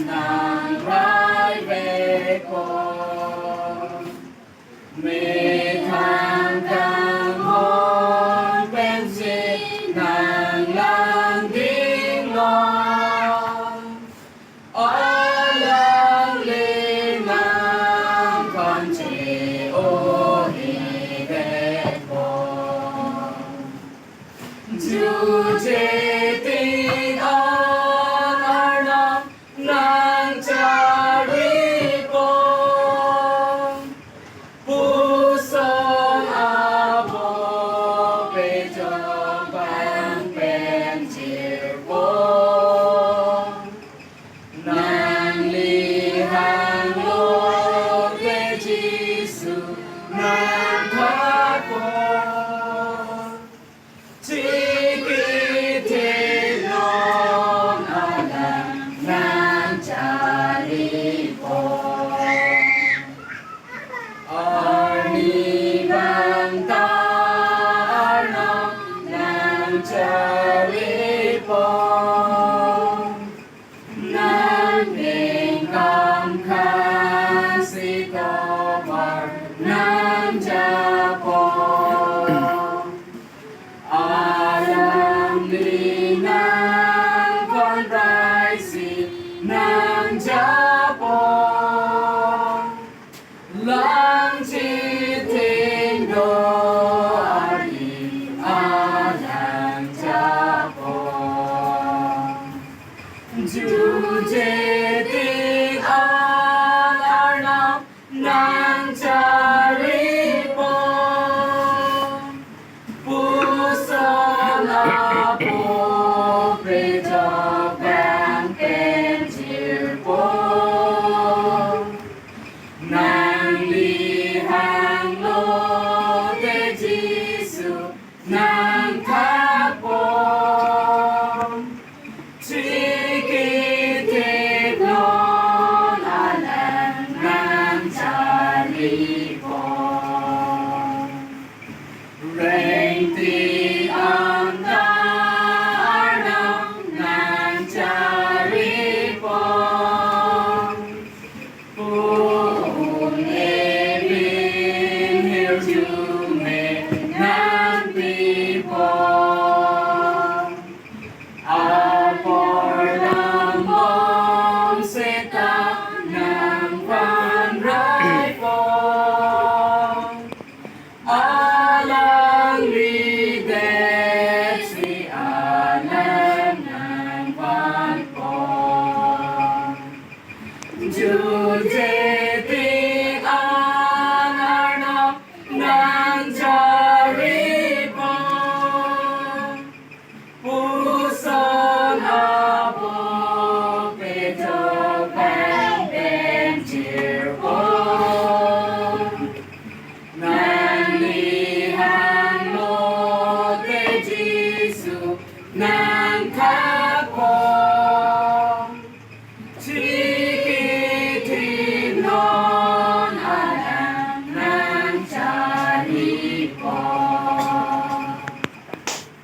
ng private may hanggang hon pensi ng landing long alang linang kanchi o hidet mo jujetin ang arnam ng charipong pusong abo pejong bang penjirpong nang lihang Lord kay Jisu ng kapon tikitin nung alam ng charipong Arni bang tarnam ng charipong nang bingkang kasikomar ng Japon alam linang konraisi ng Japon lang chitin do ari alang Japon jujeting ang arnam ng charipong pusong apo pejok bang penjirpong nang lihang Lord kay Jisu ng kapon tikitin nun alam ng charipong Rengti ang arnam ng charipong Puun ebin hirjume ng pipong Apor lamong seta ng panraipong alang lidet si alam ng pagpong jujeting ang arnam ng charipong pusong abo pejok bang penjirpong nang lihang Lord kay Jisu ng